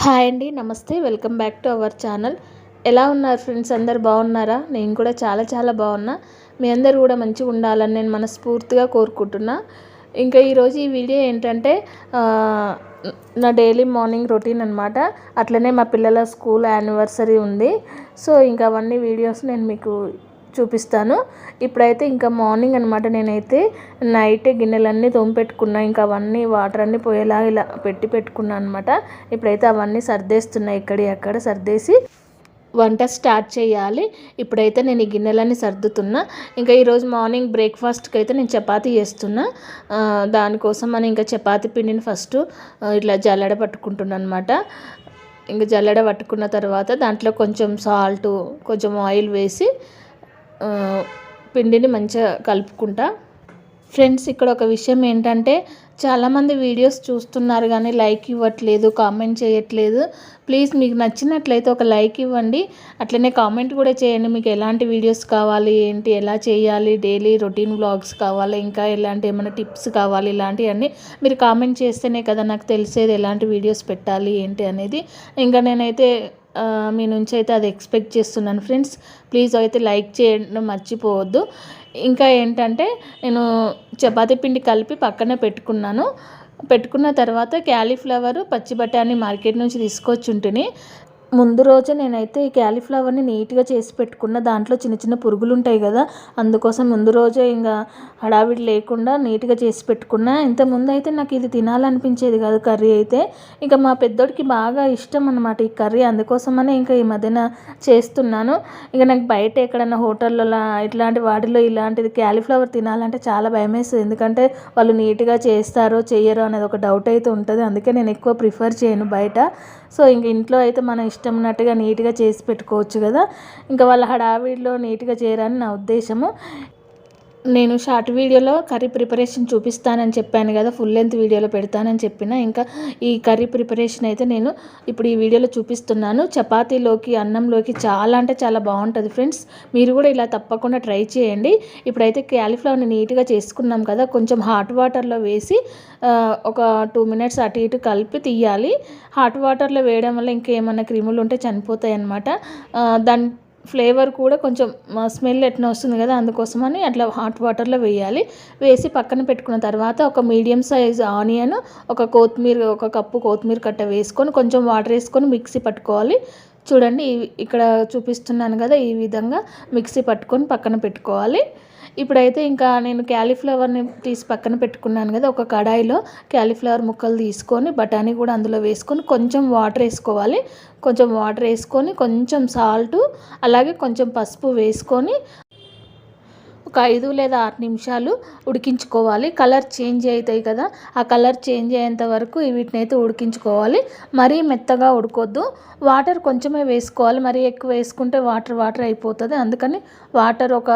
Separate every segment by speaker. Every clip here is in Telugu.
Speaker 1: హాయ్ అండి, నమస్తే. Welcome back to our channel. ఎలా ఉన్నారు ఫ్రెండ్స్? అందరు బాగున్నారా? నేను కూడా చాలా చాలా బాగున్నా. మీ అందరు కూడా మంచిగా ఉండాలని నేను మనస్ఫూర్తిగా కోరుకుంటున్నా. ఇంకా ఈరోజు ఈ వీడియో ఏంటంటే నా డైలీ మార్నింగ్ రొటీన్ అనమాట. అట్లనే మా పిల్లల స్కూల్ యానివర్సరీ ఉంది. సో ఇంకా అవన్నీ వీడియోస్ నేను మీకు చూపిస్తాను. ఇప్పుడైతే ఇంకా మార్నింగ్ అనమాట. నేనైతే నైట్ గిన్నెలన్నీ తోమిపెట్టుకున్నా. ఇంకా అవన్నీ వాటర్ అన్నీ పోయేలా ఇలా పెట్టుకున్నాను అనమాట. ఇప్పుడైతే అవన్నీ సర్దేస్తున్నాయి, ఇక్కడి అక్కడ సర్దేసి వంట స్టార్ట్ చేయాలి. ఇప్పుడైతే నేను ఈ గిన్నెలన్నీ సర్దుతున్నా. ఇంకా ఈరోజు మార్నింగ్ బ్రేక్ఫాస్ట్కి అయితే నేను చపాతీ చేస్తున్నా. దానికోసం అని ఇంకా చపాతీ పిండిని ఫస్ట్ ఇట్లా జల్లెడ పట్టుకుంటున్నాను అనమాట. ఇంకా జల్లెడ పట్టుకున్న తర్వాత దాంట్లో కొంచెం సాల్ట్, కొంచెం ఆయిల్ వేసి పిండిని మంచిగా కలుపుకుంటా. ఫ్రెండ్స్, ఇక్కడ ఒక విషయం ఏంటంటే చాలామంది వీడియోస్ చూస్తున్నారు కానీ లైక్ ఇవ్వట్లేదు, కామెంట్ చేయట్లేదు. ప్లీజ్ మీకు నచ్చినట్లయితే ఒక లైక్ ఇవ్వండి. అట్లనే కామెంట్ కూడా చేయండి. మీకు ఎలాంటి వీడియోస్ కావాలి, ఏంటి, ఎలా చేయాలి, డైలీ రొటీన్ వ్లాగ్స్ కావాలి, ఇంకా ఎలాంటి ఏమైనా టిప్స్ కావాలి, ఇలాంటివన్నీ మీరు కామెంట్ చేస్తేనే కదా నాకు తెలిసేది ఎలాంటి వీడియోస్ పెట్టాలి ఏంటి అనేది. ఇంకా నేనైతే మీ నుంచి అయితే అది ఎక్స్పెక్ట్ చేస్తున్నాను ఫ్రెండ్స్. ప్లీజ్ అయితే లైక్ చేయడం మర్చిపోవద్దు. ఇంకా ఏంటంటే నేను చపాతీ పిండి కలిపి పక్కనే పెట్టుకున్న తర్వాత క్యాలీఫ్లవర్, పచ్చి బఠానీ మార్కెట్ నుంచి తీసుకొచ్చి ఉంటుని ముందు రోజే నేనైతే ఈ క్యాలీఫ్లవర్ని నీట్గా చేసి పెట్టుకున్న. దాంట్లో చిన్న చిన్న పురుగులు ఉంటాయి కదా, అందుకోసం ముందు రోజే ఇంకా హడావిడి లేకుండా నీట్గా చేసి పెట్టుకున్నా. ఇంతకుముందు అయితే నాకు ఇది తినాలనిపించేది కాదు కర్రీ అయితే. ఇంకా మా పెద్దోడికి బాగా ఇష్టం అన్నమాట ఈ కర్రీ, అందుకోసమనే ఇంకా ఈ మధ్యన చేస్తున్నాను. ఇక నాకు బయట ఎక్కడన్నా హోటల్లో ఇట్లాంటి వాటిలో ఇలాంటిది క్యాలీఫ్లవర్ తినాలంటే చాలా భయం వేస్తుంది. ఎందుకంటే వాళ్ళు నీట్గా చేస్తారో చెయ్యరో అనేది ఒక డౌట్ అయితే ఉంటుంది. అందుకే నేను ఎక్కువ ప్రిఫర్ చేయను బయట. సో ఇంక ఇంట్లో అయితే మన ఇష్టం ఉన్నట్టుగా నీట్గా చేసి పెట్టుకోవచ్చు కదా. ఇంకా వాళ్ళ హడావిడిలో నీట్గా చేయరని నా ఉద్దేశము. నేను షార్ట్ వీడియోలో కర్రీ ప్రిపరేషన్ చూపిస్తానని చెప్పాను కదా, ఫుల్ లెంత్ వీడియోలో పెడతానని చెప్పిన. ఇంకా ఈ కర్రీ ప్రిపరేషన్ అయితే నేను ఇప్పుడు ఈ వీడియోలో చూపిస్తున్నాను. చపాతీలోకి, అన్నంలోకి చాలా అంటే చాలా బాగుంటుంది ఫ్రెండ్స్. మీరు కూడా ఇలా తప్పకుండా ట్రై చేయండి. ఇప్పుడైతే క్యాలీఫ్లవర్ని నీట్గా చేసుకున్నాం కదా, కొంచెం హాట్ వాటర్లో వేసి ఒక 2 minutes అటు ఇటు కలిపి తీయాలి. హాట్ వాటర్లో వేయడం వల్ల ఇంకేమన్నా క్రిములు ఉంటే చనిపోతాయి అన్నమాట. దాని ఫ్లేవర్ కూడా కొంచెం స్మెల్ ఎట్లా వస్తుంది కదా, అందుకోసమని అట్లా హాట్ వాటర్లో వేయాలి. వేసి పక్కన పెట్టుకున్న తర్వాత ఒక మీడియం సైజ్ ఆనియన్, ఒక కప్పు కొత్తిమీర కట్ట వేసుకొని కొంచెం వాటర్ వేసుకొని మిక్సీ పట్టుకోవాలి. చూడండి, ఇక్కడ చూపిస్తున్నాను కదా, ఈ విధంగా మిక్సీ పట్టుకొని పక్కన పెట్టుకోవాలి. ఇప్పుడైతే ఇంకా నేను క్యాలీఫ్లవర్ని తీసి పక్కన పెట్టుకున్నాను కదా, ఒక కడాయిలో క్యాలీఫ్లవర్ ముక్కలు తీసుకొని బఠానీ కూడా అందులో వేసుకొని కొంచెం వాటర్ వేసుకోవాలి. కొంచెం సాల్టు, అలాగే కొంచెం పసుపు వేసుకొని ఒక 5 లేదా 6 నిమిషాలు ఉడికించుకోవాలి. కలర్ చేంజ్ అవుతాయి కదా, ఆ కలర్ చేంజ్ అయ్యేంత వరకు వీటిని అయితే ఉడికించుకోవాలి. మరీ మెత్తగా ఉడకొద్దు. వాటర్ కొంచెమే వేసుకోవాలి, మరీ ఎక్కువ వేసుకుంటే వాటర్ అయిపోతుంది. అందుకని వాటర్ ఒక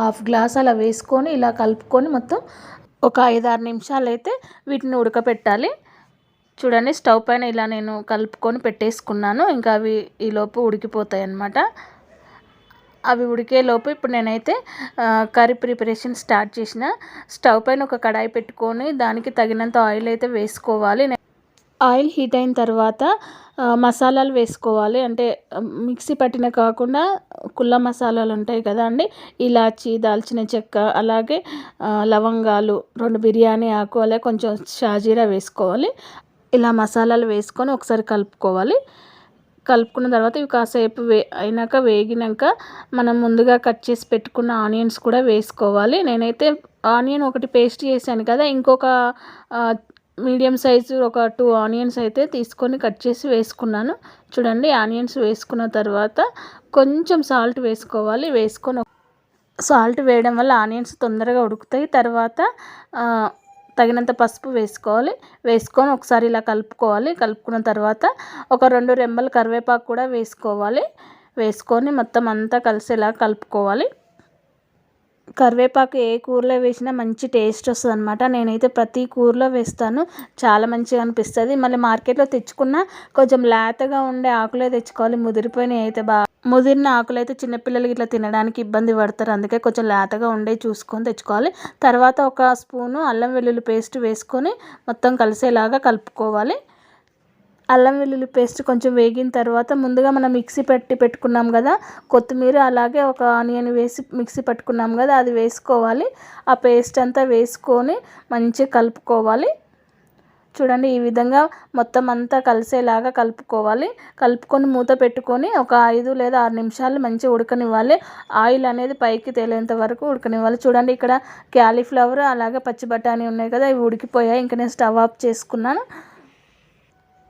Speaker 1: 1/2 గ్లాస్ అలా వేసుకొని ఇలా కలుపుకొని మొత్తం ఒక 5-6 నిమిషాలు అయితే వీటిని ఉడకపెట్టాలి. చూడండి, స్టవ్ పైన ఇలా నేను కలుపుకొని పెట్టేసుకున్నాను. ఇంకా అవి ఈలోపు ఉడికిపోతాయి అన్నమాట. అవి ఉడికేలోపు ఇప్పుడు నేనైతే కర్రీ ప్రిపరేషన్ స్టార్ట్ చేసిన. స్టవ్ పైన ఒక కడాయి పెట్టుకొని దానికి తగినంత ఆయిల్ అయితే వేసుకోవాలి. ఆయిల్ హీట్ అయిన తర్వాత మసాలాలు వేసుకోవాలి. అంటే మిక్సీ పట్టిన కాకుండా కుళ్ళ మసాలాలు ఉంటాయి కదా అండి, ఇలాచి, దాల్చిన చెక్క, అలాగే లవంగాలు, 2 బిర్యానీ ఆకు, అలాగే కొంచెం షాజీరా వేసుకోవాలి. ఇలా మసాలాలు వేసుకొని ఒకసారి కలుపుకున్న తర్వాత ఇవి కాసేపు వేగినాక మనం ముందుగా కట్ చేసి పెట్టుకున్న ఆనియన్స్ కూడా వేసుకోవాలి. నేనైతే ఆనియన్ ఒకటి పేస్ట్ చేశాను కదా, ఇంకొక మీడియం సైజు ఒక 2 ఆనియన్స్ అయితే తీసుకొని కట్ చేసి వేసుకున్నాను. చూడండి, ఆనియన్స్ వేసుకున్న తర్వాత కొంచెం సాల్ట్ వేసుకోవాలి. సాల్ట్ వేయడం వల్ల ఆనియన్స్ తొందరగా ఉడుకుతాయి. తర్వాత తగినంత పసుపు వేసుకొని ఒకసారి ఇలా కలుపుకున్న తర్వాత ఒక 2 రెమ్మల కరివేపాకు కూడా వేసుకొని మొత్తం అంతా కలిసేలా కలుపుకోవాలి. కరివేపాకు ఏ కూరలో వేసినా మంచి టేస్ట్ వస్తుంది అనమాట. నేనైతే ప్రతి కూరలో వేస్తాను, చాలా మంచిగా అనిపిస్తుంది. మళ్ళీ మార్కెట్లో తెచ్చుకున్న కొంచెం లేతగా ఉండే ఆకులే తెచ్చుకోవాలి. ముదిరిన ఆకులు అయితే చిన్నపిల్లలకి ఇట్లా తినడానికి ఇబ్బంది పడతారు. అందుకే కొంచెం లేతగా ఉండే చూసుకొని తెచ్చుకోవాలి. తర్వాత ఒక స్పూను అల్లం వెల్లుల్లి పేస్ట్ వేసుకొని మొత్తం కలిసేలాగా కలుపుకోవాలి. అల్లం వెల్లుల్లి పేస్ట్ కొంచెం వేగిన తర్వాత ముందుగా మనం మిక్సీ పెట్టుకున్నాం కదా కొత్తిమీర, అలాగే ఒక ఆనియన్ వేసి మిక్సీ పట్టుకున్నాం కదా అది వేసుకోవాలి. ఆ పేస్ట్ అంతా వేసుకొని మంచిగా కలుపుకోవాలి. చూడండి ఈ విధంగా మొత్తం అంతా కలిసేలాగా కలుపుకోవాలి. కలుపుకొని మూత పెట్టుకొని ఒక 5 లేదా 6 నిమిషాలు మంచిగా ఉడకనివ్వాలి. ఆయిల్ అనేది పైకి తేలేంత వరకు ఉడకనివ్వాలి. చూడండి ఇక్కడ క్యాలీఫ్లవర్ అలాగే పచ్చి బఠానీ ఉన్నాయి కదా, ఇవి ఉడికిపోయాయి. ఇంకా నేను స్టవ్ ఆఫ్ చేసుకున్నాను.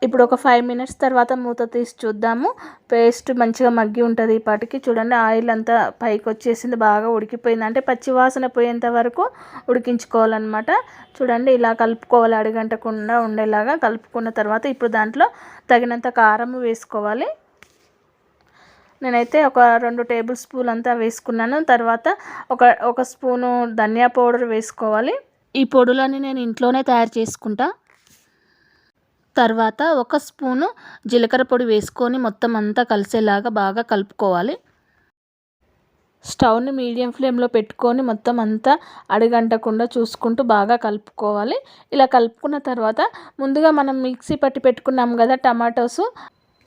Speaker 1: ఇప్పుడు ఒక 5 మినిట్స్ తర్వాత మూత తీసి చూద్దాము. పేస్ట్ మంచిగా మగ్గి ఉంటుంది. ఈ పాటికి చూడండి ఆయిల్ అంతా పైకి వచ్చేసింది, బాగా ఉడికిపోయింది. అంటే పచ్చి వాసన పోయేంత వరకు ఉడికించుకోవాలన్నమాట. చూడండి ఇలా కలుపుకోవాలి, అడుగంటకుండా ఉండేలాగా కలుపుకున్న తర్వాత ఇప్పుడు దాంట్లో తగినంత కారం వేసుకోవాలి. నేనైతే ఒక 2 టేబుల్ స్పూన్ అంతా వేసుకున్నాను. తర్వాత ఒక స్పూను ధనియా పౌడర్ వేసుకోవాలి. ఈ పొడులని నేను ఇంట్లోనే తయారు చేసుకుంటా. తర్వాత ఒక స్పూను జీలకర్ర పొడి వేసుకొని మొత్తం అంతా కలిసేలాగా బాగా కలుపుకోవాలి. స్టవ్ని మీడియం ఫ్లేమ్లో పెట్టుకొని మొత్తం అంతా అడుగంటకుండా చూసుకుంటూ బాగా కలుపుకోవాలి. ఇలా కలుపుకున్న తర్వాత ముందుగా మనం మిక్సీ పట్టి పెట్టుకున్నాం కదా టమాటోస్,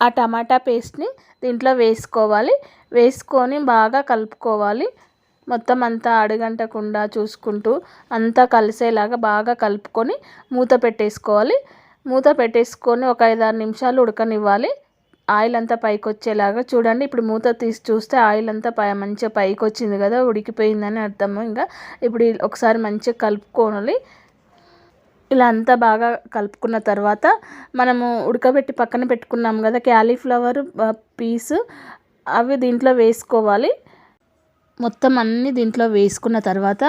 Speaker 1: ఆ టమాటా పేస్ట్ని దీంట్లో వేసుకోవాలి. వేసుకొని బాగా కలుపుకోవాలి. మొత్తం అంతా అడుగంటకుండా చూసుకుంటూ అంతా కలిసేలాగా బాగా కలుపుకొని మూత పెట్టేసుకోవాలి. మూత పెట్టేసుకొని ఒక 5-6 నిమిషాలు ఉడకనివ్వాలి. ఆయిల్ అంతా పైకి వచ్చేలాగా చూడండి. ఇప్పుడు మూత తీసి చూస్తే ఆయిల్ అంతా మంచిగా పైకి వచ్చింది కదా, ఉడికిపోయిందని అర్థము. ఇంకా ఇప్పుడు ఒకసారి మంచిగా కలుపుకోవాలి. ఇలా అంతా బాగా కలుపుకున్న తర్వాత మనము ఉడకబెట్టి పక్కన పెట్టుకున్నాం కదా క్యాలీఫ్లవర్ పీసు, అవి దీంట్లో వేసుకోవాలి. మొత్తం అన్నీ దీంట్లో వేసుకున్న తర్వాత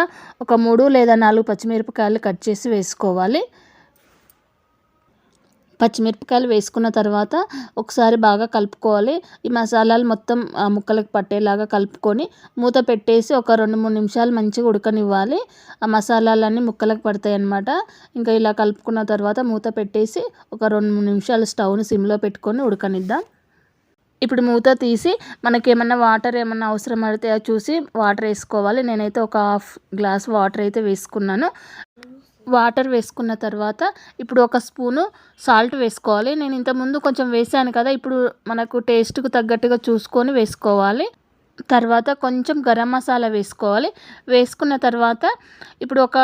Speaker 1: ఒక 3 లేదా 4 పచ్చిమిరపకాయలు కట్ చేసి వేసుకోవాలి. పచ్చిమిరపకాయలు వేసుకున్న తర్వాత ఒకసారి బాగా కలుపుకోవాలి. ఈ మసాలాలు మొత్తం ముక్కలకు పట్టేలాగా కలుపుకొని మూత పెట్టేసి ఒక 2-3 నిమిషాలు మంచిగా ఉడకనివ్వాలి. ఆ మసాలాలన్నీ ముక్కలకు పడతాయి అన్నమాట. ఇంకా ఇలా కలుపుకున్న తర్వాత మూత పెట్టేసి ఒక 2-3 నిమిషాలు స్టవ్ని సిమ్లో పెట్టుకొని ఉడకనిద్దాం. ఇప్పుడు మూత తీసి మనకేమన్నా వాటర్ ఏమన్నా అవసరం పడితే చూసి వాటర్ వేసుకోవాలి. నేనైతే ఒక 1/2 గ్లాస్ వాటర్ అయితే వేసుకున్నాను. వాటర్ వేసుకున్న తర్వాత ఇప్పుడు ఒక స్పూను సాల్ట్ వేసుకోవాలి. నేను ఇంతకుముందు కొంచెం వేసాను కదా, ఇప్పుడు మనకు టేస్ట్కు తగ్గట్టుగా చూసుకొని వేసుకోవాలి. తర్వాత కొంచెం గరం మసాలా వేసుకోవాలి. వేసుకున్న తర్వాత ఇప్పుడు ఒక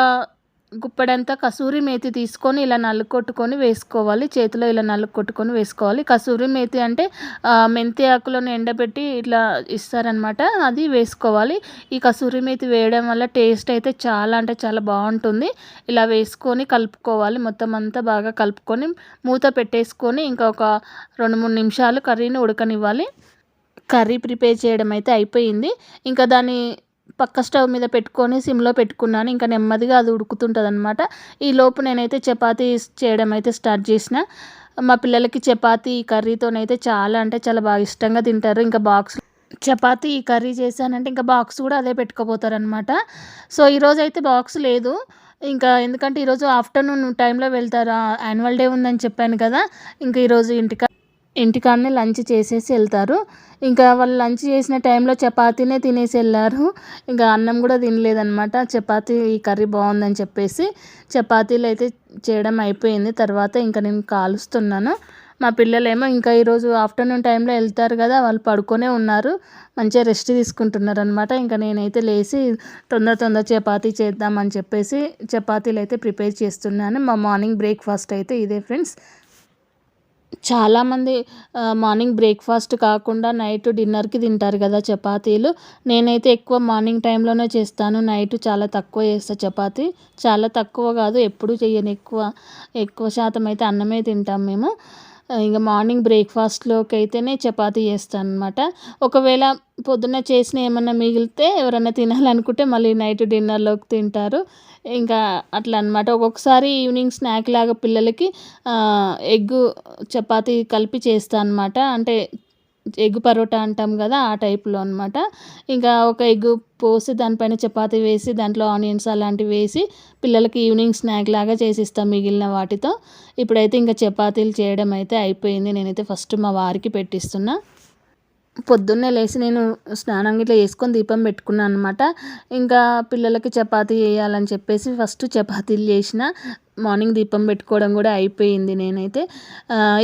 Speaker 1: గుప్పెడంతా కసూరి మేతి తీసుకొని ఇలా నలుకొట్టుకొని వేసుకోవాలి. చేతిలో ఇలా నలుకొట్టుకొని వేసుకోవాలి. కసూరి మేతి అంటే మెంతి ఆకులను ఎండబెట్టి ఇట్లా ఇస్తారనమాట, అది వేసుకోవాలి. ఈ కసూరి మేతి వేయడం వల్ల టేస్ట్ అయితే చాలా అంటే చాలా బాగుంటుంది. ఇలా వేసుకొని కలుపుకోవాలి. మొత్తం అంతా బాగా కలుపుకొని మూత పెట్టేసుకొని ఇంకా ఒక 2-3 నిమిషాలు కర్రీని ఉడకనివ్వాలి. కర్రీ ప్రిపేర్ చేయడం అయితే అయిపోయింది. ఇంకా దాన్ని పక్క స్టవ్ మీద పెట్టుకొని సిమ్లో పెట్టుకున్నాను. ఇంకా నెమ్మదిగా అది ఉడుకుతుంటుంది అనమాట. ఈలోపు నేనైతే చపాతీ చేయడం అయితే స్టార్ట్ చేసిన. మా పిల్లలకి చపాతీ కర్రీతోనైతే చాలా అంటే చాలా బాగా ఇష్టంగా తింటారు. ఇంకా బాక్స్ చపాతీ కర్రీ చేశానంటే ఇంకా బాక్స్ కూడా అదే పెట్టుకోపోతారనమాట. సో ఈరోజు అయితే బాక్స్ లేదు. ఇంకా ఎందుకంటే ఈరోజు ఆఫ్టర్నూన్ టైంలో వెళ్తారు. యాన్యువల్ డే ఉందని చెప్పాను కదా, ఇంకా ఈరోజు ఇంటికాడనే లంచ్ చేసేసి వెళ్తారు. ఇంకా వాళ్ళు లంచ్ చేసిన టైంలో చపాతీనే తినేసి వెళ్ళారు. ఇంకా అన్నం కూడా తినలేదన్నమాట. చపాతీ ఈ కర్రీ బాగుందని చెప్పేసి చపాతీలు అయితే చేయడం అయిపోయింది. తర్వాత ఇంకా నేను కాలుస్తున్నాను. మా పిల్లలేమో ఇంకా ఈరోజు ఆఫ్టర్నూన్ టైంలో వెళ్తారు కదా, వాళ్ళు పడుకొనే ఉన్నారు, మంచిగా రెస్ట్ తీసుకుంటున్నారు అనమాట. ఇంకా నేనైతే లేచి తొందర చపాతీ చేద్దామని చెప్పేసి చపాతీలు అయితే ప్రిపేర్ చేస్తున్నాను. మా మార్నింగ్ బ్రేక్ఫాస్ట్ అయితే ఇదే ఫ్రెండ్స్. చాలామంది మార్నింగ్ బ్రేక్ఫాస్ట్ కాకుండా నైట్ డిన్నర్కి తింటారు కదా చపాతీలు. నేనైతే ఎక్కువ మార్నింగ్ టైంలోనే చేస్తాను. నైట్ చాలా తక్కువ చేస్తాను చపాతీ. చాలా తక్కువ కాదు, ఎప్పుడూ చేయను. ఎక్కువ శాతం అయితే అన్నమే తింటాం మేము. ఇంకా మార్నింగ్ బ్రేక్ఫాస్ట్లోకి అయితేనే చపాతీ చేస్తాను అనమాట. ఒకవేళ పొద్దున్న చేసిన ఏమన్నా మిగిలితే ఎవరైనా తినాలనుకుంటే మళ్ళీ నైట్ డిన్నర్లోకి తింటారు. ఇంకా అట్లా అనమాట. ఒక్కొక్కసారి ఈవినింగ్ స్నాక్ లాగా పిల్లలకి ఎగ్ చపాతీ కలిపి చేస్తాను అనమాట. అంటే ఎగ్ పరోటా అంటాం కదా, ఆ టైప్లో అనమాట. ఇంకా ఒక ఎగ్ పోసి దానిపైన చపాతీ వేసి దాంట్లో ఆనియన్స్ అలాంటివి వేసి పిల్లలకి ఈవినింగ్ స్నాక్ లాగా చేసిస్తాం మిగిలిన వాటితో. ఇప్పుడైతే ఇంకా చపాతీలు చేయడం అయితే అయిపోయింది. నేనైతే ఫస్ట్ మా వారికి పెట్టిస్తున్నా. పొద్దున్నే లేచి నేను స్నానం ఇట్లా చేసుకొని దీపం పెట్టుకున్నాను అనమాట. ఇంకా పిల్లలకి చపాతీ వేయాలని చెప్పేసి ఫస్ట్ చపాతీలు చేసిన. మార్నింగ్ దీపం పెట్టుకోవడం కూడా అయిపోయింది. నేనైతే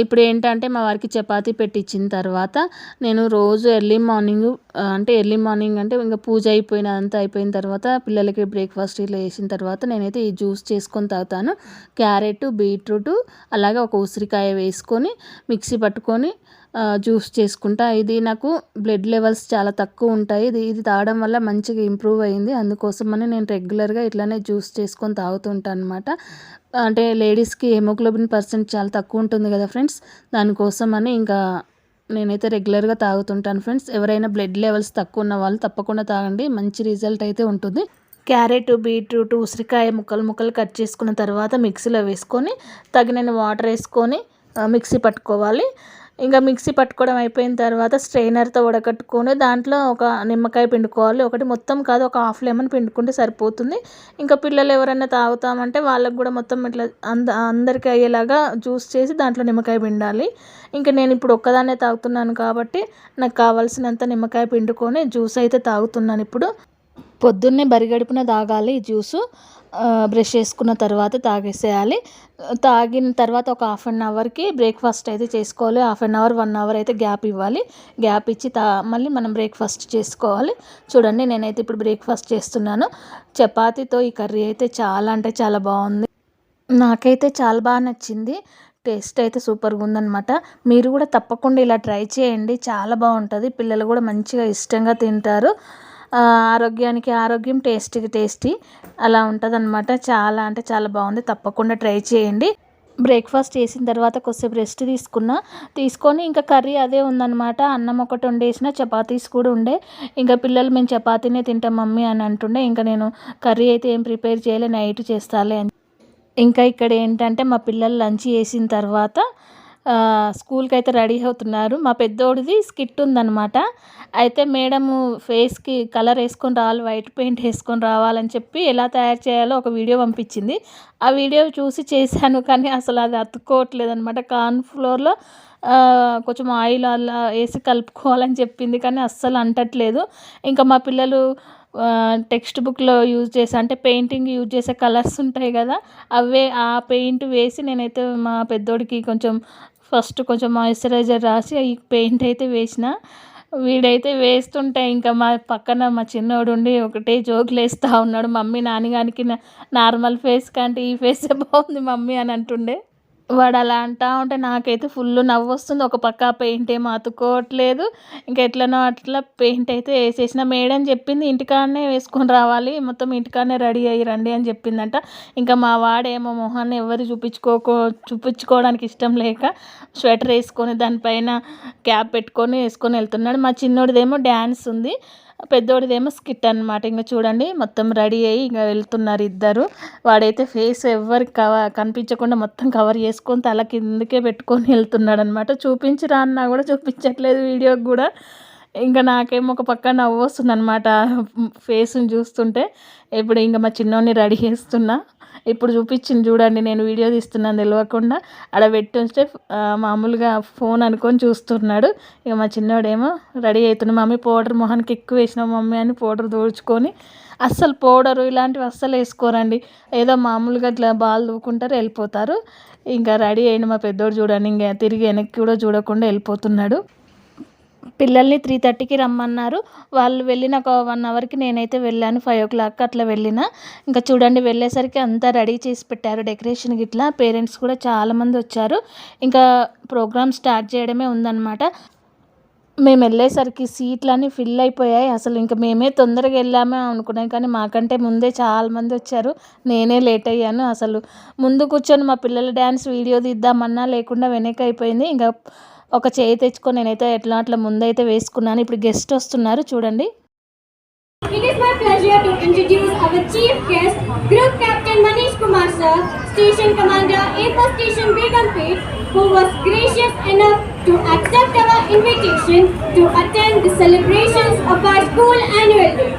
Speaker 1: ఇప్పుడు ఏంటంటే మా వారికి చపాతీ పెట్టించిన తర్వాత నేను రోజు ఎర్లీ మార్నింగ్ అంటే ఇంకా పూజ అంతా అయిపోయిన తర్వాత పిల్లలకి బ్రేక్ఫాస్ట్ ఇట్లా వేసిన తర్వాత నేనైతే ఈ జ్యూస్ చేసుకొని తాగుతాను. క్యారెట్, బీట్రూట్ అలాగే ఒక ఉసిరికాయ వేసుకొని మిక్సీ పట్టుకొని జ్యూస్ చేసుకుంటా. ఇది నాకు బ్లడ్ లెవెల్స్ చాలా తక్కువ ఉంటాయి. ఇది తాగడం వల్ల మంచిగా ఇంప్రూవ్ అయింది. అందుకోసమని నేను రెగ్యులర్గా ఇట్లానే జ్యూస్ చేసుకొని తాగుతుంటాను అనమాట. అంటే లేడీస్కి హెమోగ్లోబిన్ పర్సెంట్ చాలా తక్కువ ఉంటుంది కదా ఫ్రెండ్స్, దానికోసమని ఇంకా నేనైతే రెగ్యులర్గా తాగుతుంటాను ఫ్రెండ్స్. ఎవరైనా బ్లడ్ లెవెల్స్ తక్కువ ఉన్న వాళ్ళు తప్పకుండా తాగండి, మంచి రిజల్ట్ అయితే ఉంటుంది. క్యారెట్, బీట్రూట్, ఉసిరికాయ ముక్కలు కట్ చేసుకున్న తర్వాత మిక్సీలో వేసుకొని తగినన్ని వాటర్ వేసుకొని మిక్సీ పట్టుకోవాలి. ఇంకా మిక్సీ పట్టుకోవడం అయిపోయిన తర్వాత స్ట్రైనర్తో వడకట్టుకొని దాంట్లో ఒక నిమ్మకాయ పిండుకోవాలి. ఒకటి మొత్తం కాదు, ఒక హాఫ్ లెమన్ పిండుకుంటే సరిపోతుంది. ఇంకా పిల్లలు ఎవరైనా తాగుతామంటే వాళ్ళకు కూడా మొత్తం ఇట్లా అందరికీ అయ్యేలాగా జ్యూస్ చేసి దాంట్లో నిమ్మకాయ పిండాలి. ఇంకా నేను ఇప్పుడు ఒక్కదాన్నే తాగుతున్నాను కాబట్టి నాకు కావాల్సినంత నిమ్మకాయ పిండుకొని జ్యూస్ అయితే తాగుతున్నాను. ఇప్పుడు పొద్దున్నే బరిగడుపున తాగాలి ఈ జ్యూసు. బ్రష్ చేసుకున్న తర్వాత తాగేసేయాలి. తాగిన తర్వాత ఒక హాఫ్ అన్ అవర్కి బ్రేక్ఫాస్ట్ అయితే చేసుకోవాలి. హాఫ్ అన్ అవర్ 1 అవర్ అయితే గ్యాప్ ఇవ్వాలి. గ్యాప్ ఇచ్చి మళ్ళీ మనం బ్రేక్ఫాస్ట్ చేసుకోవాలి. చూడండి నేనైతే ఇప్పుడు బ్రేక్ఫాస్ట్ చేస్తున్నాను. చపాతీతో ఈ కర్రీ అయితే చాలా అంటే చాలా బాగుంది. నాకైతే చాలా బాగా నచ్చింది. టేస్ట్ అయితే సూపర్గా ఉందన్నమాట. మీరు కూడా తప్పకుండా ఇలా ట్రై చేయండి, చాలా బాగుంటుంది. పిల్లలు కూడా మంచిగా ఇష్టంగా తింటారు. ఆరోగ్యానికి ఆరోగ్యం, టేస్టీకి టేస్టీ అలా ఉంటుందన్నమాట. చాలా అంటే చాలా బాగుంది, తప్పకుండా ట్రై చేయండి. బ్రేక్ఫాస్ట్ చేసిన తర్వాత కొద్దిసేపు రెస్ట్ తీసుకొని ఇంకా కర్రీ అదే ఉందన్నమాట. అన్నం ఒకటి వండేసిన, చపాతీస్ కూడా ఉండే. ఇంకా పిల్లలు మేము చపాతీనే తింటాం మమ్మీ అని అంటుండే. ఇంకా నేను కర్రీ అయితే ఏం ప్రిపేర్ చేయలే, నైట్ చేస్తాలే అని. ఇంకా ఇక్కడ ఏంటంటే మా పిల్లలు లంచ్ చేసిన తర్వాత స్కూల్కి అయితే రెడీ అవుతున్నారు. మా పెద్దోడిది స్కిట్ ఉందన్నమాట. అయితే మేడము ఫేస్కి కలర్ వేసుకొని రావాలి, వైట్ పెయింట్ వేసుకొని రావాలని చెప్పి ఎలా తయారు చేయాలో ఒక వీడియో పంపించింది. ఆ వీడియో చూసి చేశాను, కానీ అసలు అది అతుక్కోవట్లేదు అనమాట. కార్న్ ఫ్లోర్లో కొంచెం ఆయిల్ అలా వేసి కలుపుకోవాలని చెప్పింది, కానీ అస్సలు అంటట్లేదు. ఇంకా మా పిల్లలు టెక్స్ట్ బుక్లో యూజ్ చేసే అంటే పెయింటింగ్ యూజ్ చేసే కలర్స్ ఉంటాయి కదా, ఆ పెయింట్ వేసి నేనైతే మా పెద్దోడికి ఫస్ట్ కొంచెం మాయిశ్చరైజర్ రాసి ఈ పెయింట్ అయితే వేసిన. వీడైతే వేస్తుంటే ఇంకా మా పక్కన మా చిన్నోడు ఉండి ఒకటే జోకులు వేస్తూ ఉన్నాడు. మమ్మీ నాన్నగానికి నార్మల్ ఫేస్ కంటే ఈ ఫేసే బాగుంది మమ్మీ అని అంటుండే. వాడు అలా అంటా ఉంటే నాకైతే ఫుల్ నవ్వు వస్తుంది. ఒక పక్క పెయింట్ ఏమో అతుక్కోవట్లేదు. ఇంకా ఎట్లనో అట్లా పెయింట్ అయితే వేసేసిన. మేడం చెప్పింది ఇంటికాడనే వేసుకొని రావాలి, మొత్తం ఇంటికాడనే రెడీ అయ్యి రండి అని చెప్పిందంట. ఇంకా మా వాడేమో మొహాన్ని ఎవరు చూపించుకోవడానికి ఇష్టం లేక స్వెటర్ వేసుకొని దానిపైన క్యాప్ పెట్టుకొని వేసుకొని వెళ్తున్నాడు. మా చిన్నోడిదేమో డ్యాన్స్ ఉంది, పెద్దోడిదేమో స్కిట్ అనమాట. ఇంకా చూడండి మొత్తం రెడీ అయ్యి ఇంకా వెళ్తున్నారు ఇద్దరు. వాడైతే ఫేస్ ఎవరికి కనిపించకుండా మొత్తం కవర్ చేసుకొని తల కిందకే పెట్టుకొని వెళ్తున్నాడు అనమాట. చూపించరా అన్నా కూడా చూపించట్లేదు వీడియోకి కూడా. ఇంకా నాకేమో ఒక పక్క నవ్వు వస్తుంది అనమాట ఫేస్ని చూస్తుంటే. ఇప్పుడు ఇంకా మా చిన్నోడిని రెడీ చేస్తున్నా. ఇప్పుడు చూపించింది చూడండి, నేను వీడియో తీస్తున్నాను తెలియకుండా అక్కడ పెట్టుంటే మామూలుగా ఫోన్ అనుకొని చూస్తున్నాడు. ఇక మా చిన్నోడేమో రెడీ అవుతున్నాడు. మమ్మీ పౌడర్ మొహానికి ఎక్కువ వేసినావు మమ్మీ అని పౌడర్ దోచుకొని. అస్సలు పౌడరు ఇలాంటివి అస్సలు వేసుకోరండి, ఏదో మామూలుగా ఇట్లా బాల్ దూకుంటారు వెళ్ళిపోతారు. ఇంకా రెడీ అయిన మా పెద్దోడు చూడండి ఇంకా తిరిగి వెనక్కి కూడా చూడకుండా వెళ్ళిపోతున్నాడు. పిల్లల్ని 3:30కి రమ్మన్నారు. వాళ్ళు వెళ్ళిన ఒక 1 అవర్కి నేనైతే వెళ్ళాను. 5 o'clock అట్లా వెళ్ళిన. ఇంకా చూడండి వెళ్ళేసరికి అంతా రెడీ చేసి పెట్టారు డెకరేషన్ గిట్లా. పేరెంట్స్ కూడా చాలామంది వచ్చారు. ఇంకా ప్రోగ్రామ్ స్టార్ట్ చేయడమే ఉందన్నమాట. మేము వెళ్ళేసరికి సీట్లన్నీ ఫిల్ అయిపోయాయి. అసలు ఇంకా మేమే తొందరగా వెళ్ళామే అనుకున్నాం, కానీ మాకంటే ముందే చాలామంది వచ్చారు. నేనే లేట్ అయ్యాను. అసలు ముందు కూర్చొని మా పిల్లల డ్యాన్స్ వీడియో తీద్దామన్నా లేకుండా వెనక్కి అయిపోయింది. ఇంకా ఒక చేయి తెచ్చుకొని నేనైతే ఎట్లా అట్లా ముందైతే వేసుకున్నాను. ఇప్పుడు గెస్ట్ వస్తున్నారు చూడండి.
Speaker 2: It is my pleasure to introduce our chief guest, Group Captain Manish Kumar sir, Station Commander A4 Station Begumpet, who was gracious enough to accept our invitation to attend the celebrations of our school annual day.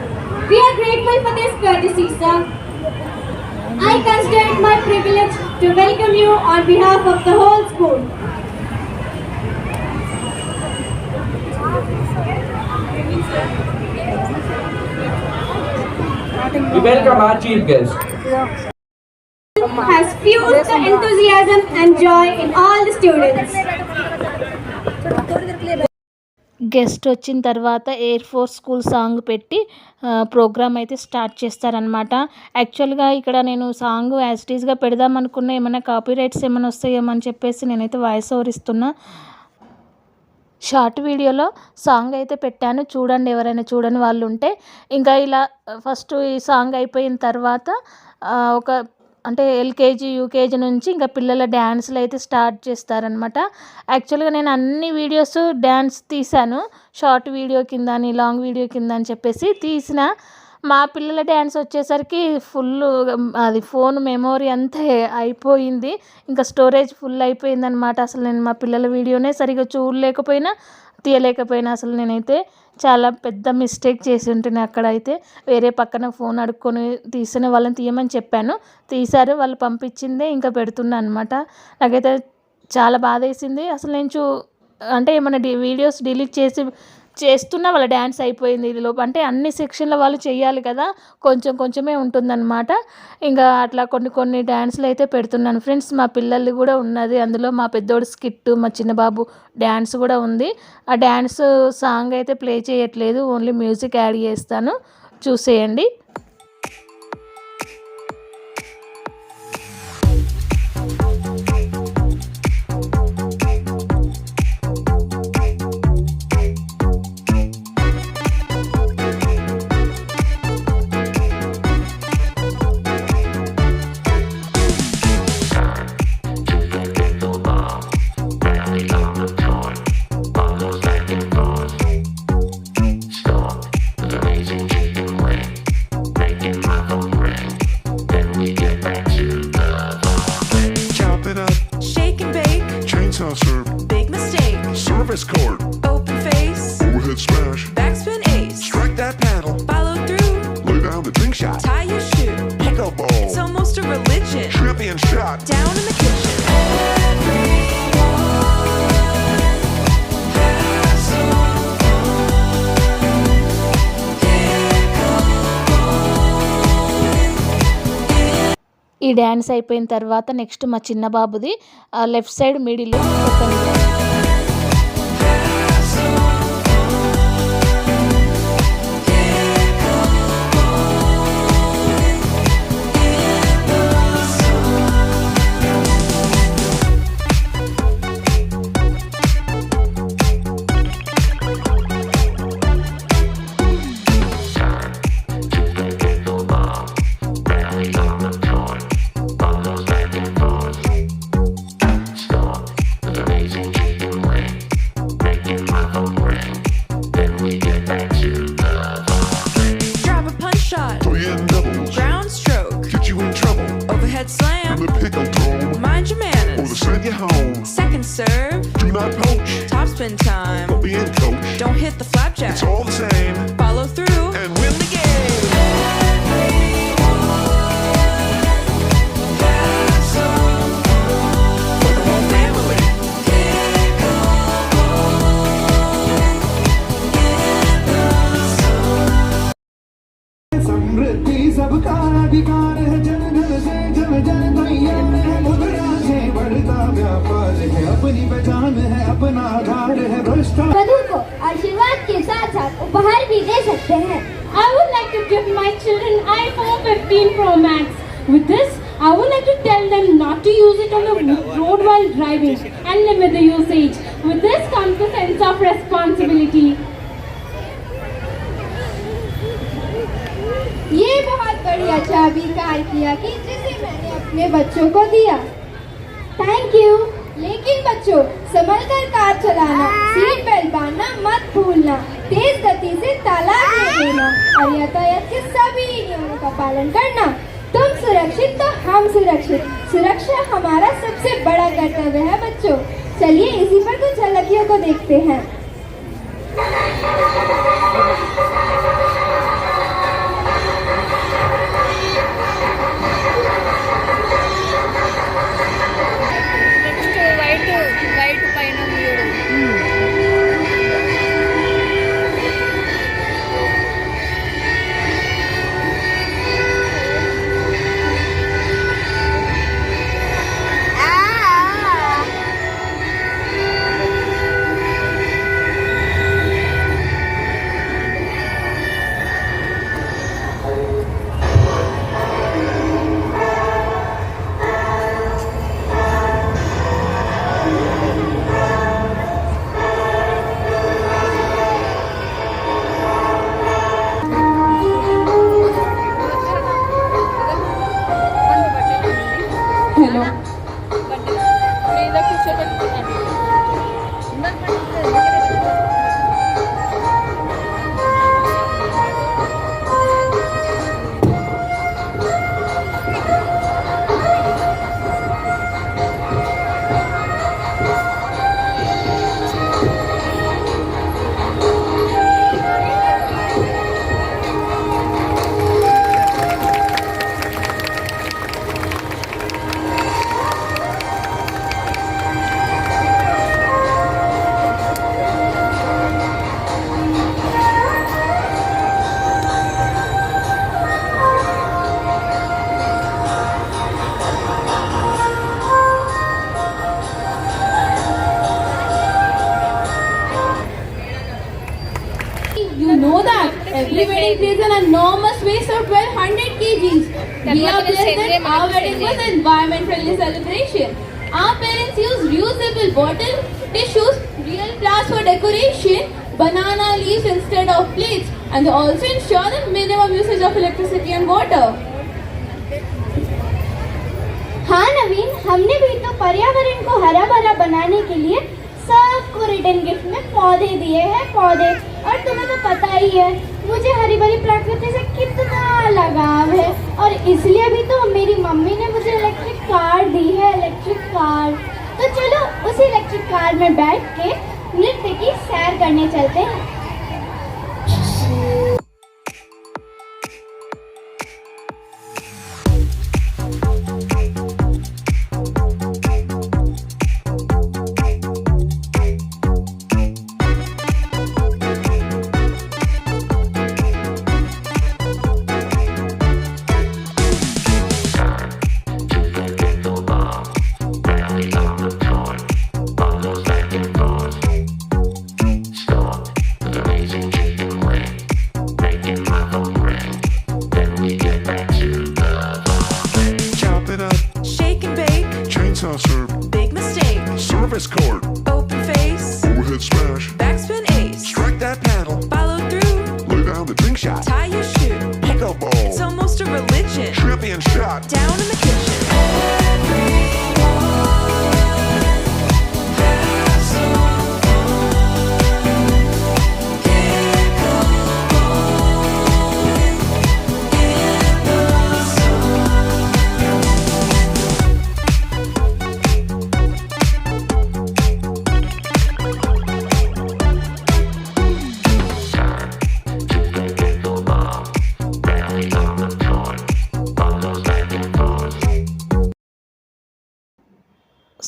Speaker 2: We are grateful for this courtesy, sir. I consider it my privilege to welcome you on behalf of the whole school.
Speaker 3: We welcome our chief guest.
Speaker 2: Has fuels the enthusiasm and joy in all the students.
Speaker 1: Guest వచ్చిన తర్వాత ఎయిర్ ఫోర్స్ స్కూల్ సాంగ్ పెట్టి ప్రోగ్రామ్ అయితే స్టార్ట్ చేస్తారనమాట. యాక్చువల్గా ఇక్కడ నేను సాంగ్ యాజ్ ఇట్ ఈస్గా పెడదాం అనుకున్న, ఏమైనా కాపీ రైట్స్ ఏమైనా వస్తాయేమో అని చెప్పేసి నేనైతే వాయిస్ ఓవర్ ఇస్తున్నా. షార్ట్ వీడియోలో సాంగ్ అయితే పెట్టాను, చూడండి ఎవరైనా చూడని వాళ్ళు ఉంటే. ఇంకా ఇలా ఫస్ట్ ఈ సాంగ్ అయిపోయిన తర్వాత ఒక అంటే ఎల్కేజీ యూకేజీ నుంచి ఇంకా పిల్లల డ్యాన్సులు అయితే స్టార్ట్ చేస్తారనమాట. యాక్చువల్గా నేను అన్ని వీడియోస్ డ్యాన్స్ తీశాను, షార్ట్ వీడియో కింద అని లాంగ్ వీడియో కింద అని చెప్పేసి తీసిన. మా పిల్లల డ్యాన్స్ వచ్చేసరికి ఫుల్ అది ఫోన్ మెమొరీ అంతా అయిపోయింది, ఇంకా స్టోరేజ్ ఫుల్ అయిపోయిందనమాట. అసలు నేను మా పిల్లల వీడియోనే సరిగ్గా తీయలేకపోయినా అసలు నేనైతే చాలా పెద్ద మిస్టేక్ చేసి ఉంటున్నా. అక్కడైతే వేరే పక్కన ఫోన్ అడుక్కొని తీసిన వాళ్ళని తీయమని చెప్పాను, తీశారు. వాళ్ళు పంపించిందే ఇంకా పెడుతున్నా అనమాట. నాకైతే చాలా బాధ వేసింది. అసలు నేను అంటే ఏమైనా వీడియోస్ డిలీట్ చేస్తున్నా వాళ్ళ డ్యాన్స్ అయిపోయింది. ఇదిలో అంటే అన్ని సెక్షన్ల వాళ్ళు చేయాలి కదా, కొంచెమే ఉంటుందన్నమాట. ఇంకా అట్లా కొన్ని డ్యాన్స్లు అయితే పెడుతున్నాను ఫ్రెండ్స్. మా పిల్లలు కూడా ఉన్నది అందులో, మా పెద్దోడు స్కిట్, మా చిన్నబాబు డ్యాన్స్ కూడా ఉంది. ఆ డ్యాన్స్ సాంగ్ అయితే ప్లే చేయట్లేదు, ఓన్లీ మ్యూజిక్ యాడ్ చేస్తాను, చూసేయండి.
Speaker 3: Big mistake. Service court. Open face. Overhead smash. Backspin ace. Strike that paddle. Follow through. Lay down the drink shot. Tie your shoe. Pickleball. It's almost a religion. Champion shot. Down in the kitchen.
Speaker 1: ఈ డ్యాన్స్ అయిపోయిన తర్వాత నెక్స్ట్ మా చిన్న బాబుది left side middle
Speaker 3: slam. And the pickle dome.
Speaker 2: Mind your manners.
Speaker 3: Or the send you home.
Speaker 2: Second serve.
Speaker 3: Do not poach.
Speaker 2: Topspin time.
Speaker 3: Don't be in coach.
Speaker 2: Don't hit the flapjack.
Speaker 3: It's all the same.
Speaker 2: Follow through.
Speaker 3: And win the game. For the whole family. समृद्धि सबका अधिकार है, जन जन से जन जन दैया है, मुद्रा से बढ़ता व्यापार है, अपनी पहचान है, अपना आधार है, भ्रष्टाचार।
Speaker 2: वधू को आशीर्वाद के साथ साथ उपहार भी दे सकते हैं। I would like to give my children iPhone 15 Pro Max. With this, I would like to tell them not to use it on the road while driving and limit the usage. With this comes the sense of responsibility.
Speaker 4: ये बहुत बढ़िया चाबी कार किया कि जिसे मैंने अपने बच्चों को दिया।
Speaker 2: Thank you.
Speaker 4: लेकिन बच्चों, संभल कर कार चलाना, सीट बेल्ट बांधना मत भूलना, तेज गति से ताला नहीं देना और यातायात के सभी नियमों का पालन करना। तुम सुरक्षित तो हम सुरक्षित। सुरक्षा हमारा सबसे बड़ा कर्तव्य है बच्चों। चलिए इसी पर कुछ झलकियों को देखते हैं।
Speaker 1: వైట్ పైన
Speaker 4: Every wedding creates an enormous waste of 1200 kgs. We are blessed that our wedding was an environment-friendly celebration. Our parents use reusable bottle, tissues, real flowers for decoration, banana leaves instead of plates, and they also ensure the minimum usage of electricity and water.
Speaker 2: हाँ नवीन, हमने भी तो पर्यावरण को हरा भरा बनाने के लिए सबको रिटर्न गिफ्ट में पौधे दिए हैं पौधे। और तुम्हें तो पता ही है मुझे हरी भरी प्रकृति से कितना लगाव है, और इसलिए भी तो मेरी मम्मी ने मुझे इलेक्ट्रिक कार दी है, इलेक्ट्रिक कार। तो चलो उस इलेक्ट्रिक कार में बैठ के नृत्य की सैर करने चलते हैं।
Speaker 3: Chop it up,
Speaker 5: Shake and bake,
Speaker 3: chainsaw serve,
Speaker 5: big mistake.
Speaker 3: service cord,
Speaker 5: Open face,
Speaker 3: overhead smash,
Speaker 5: backspin ace.
Speaker 3: strike that paddle,
Speaker 5: Follow through,
Speaker 3: lay down the drink shot,
Speaker 5: tie your shoe.
Speaker 3: pickleball,
Speaker 5: It's almost a religion.
Speaker 3: champion shot.
Speaker 5: Down in the kitchen.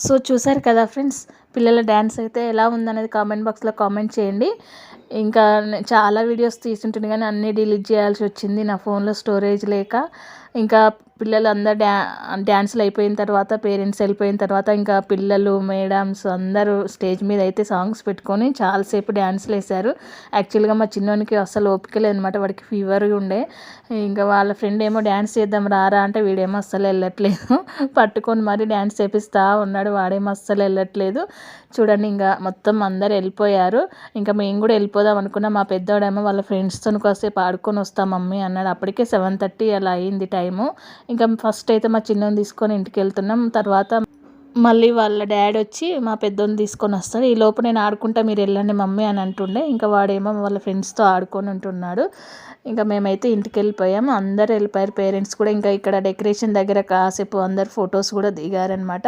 Speaker 1: So చూసారు కదా ఫ్రెండ్స్, పిల్లల డ్యాన్స్ అయితే ఎలా ఉందనేది కామెంట్ బాక్స్లో కామెంట్ చేయండి. ఇంకా చాలా వీడియోస్ తీసుంటుంది కానీ అన్నీ డిలీట్ చేయాల్సి వచ్చింది నా ఫోన్లో స్టోరేజ్ లేక. ఇంకా పిల్లలు అందరు డ్యాన్సులు అయిపోయిన తర్వాత, పేరెంట్స్ వెళ్ళిపోయిన తర్వాత, ఇంకా పిల్లలు మేడమ్స్ అందరూ స్టేజ్ మీద అయితే సాంగ్స్ పెట్టుకొని చాలాసేపు డ్యాన్సులు వేశారు. యాక్చువల్గా మా చిన్నోనికి అస్సలు ఓపిక లేదనమాట, వాడికి ఫీవర్ ఉండే. ఇంకా వాళ్ళ ఫ్రెండ్ ఏమో డ్యాన్స్ చేద్దాం రారా అంటే వీడేమో అస్సలు వెళ్ళట్లేదు, పట్టుకొని మరీ డ్యాన్స్ చేపిస్తూ ఉన్నాడు, వాడేమో అస్సలు వెళ్ళట్లేదు. చూడండి ఇంకా మొత్తం అందరు వెళ్ళిపోయారు. ఇంకా మేము కూడా వెళ్ళిపోదాం అనుకున్నాం. మా పెద్దోడేమో వాళ్ళ ఫ్రెండ్స్తో కాసేపు ఆడుకొని వస్తాం మమ్మీ అన్నాడు. అప్పటికే 7:30 అలా అయింది టైము. ఇంకా ఫస్ట్ అయితే మా చిన్నోని తీసుకొని ఇంటికి వెళ్తున్నాం. తర్వాత మళ్ళీ వాళ్ళ డాడీ వచ్చి మా పెద్దోని తీసుకొని వస్తాడు. ఈ లోపు నేను ఆడుకుంటా మీరు వెళ్ళండి మమ్మీ అని అంటుండే. ఇంకా వాడేమో వాళ్ళ ఫ్రెండ్స్తో ఆడుకొని ఉంటున్నాడు. ఇంకా మేమైతే ఇంటికి వెళ్ళిపోయాము. అందరు వెళ్ళిపోయారు, పేరెంట్స్ కూడా. ఇంకా ఇక్కడ డెకరేషన్ దగ్గర కాసేపు అందరు ఫొటోస్ కూడా దిగారనమాట.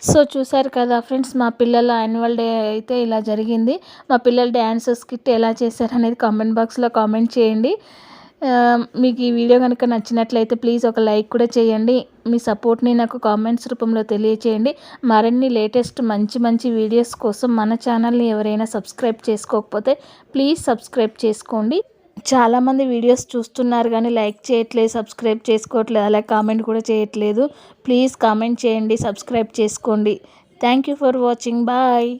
Speaker 1: సో చూసారు కదా ఫ్రెండ్స్, మా పిల్లల యాన్యువల్ డే అయితే ఇలా జరిగింది. మా పిల్లల డ్యాన్స్ స్కిట్ ఎలా చేశారు అనేది కామెంట్ బాక్స్లో కామెంట్ చేయండి. మీకు ఈ వీడియో కనుక నచ్చినట్లయితే ప్లీజ్ ఒక లైక్ కూడా చేయండి. మీ సపోర్ట్ని నాకు కామెంట్స్ రూపంలో తెలియచేయండి. మరిన్ని లేటెస్ట్ మంచి మంచి వీడియోస్ కోసం మన ఛానల్ని ఎవరైనా సబ్స్క్రైబ్ చేసుకోకపోతే ప్లీజ్ సబ్స్క్రైబ్ చేసుకోండి. చాలామంది వీడియోస్ చూస్తున్నారు కానీ లైక్ చేయట్లేదు, సబ్స్క్రైబ్ చేసుకోవట్లేదు, అలాగే కామెంట్ కూడా చేయట్లేదు. ప్లీజ్ కామెంట్ చేయండి, సబ్స్క్రైబ్ చేసుకోండి. Thank you for watching. Bye.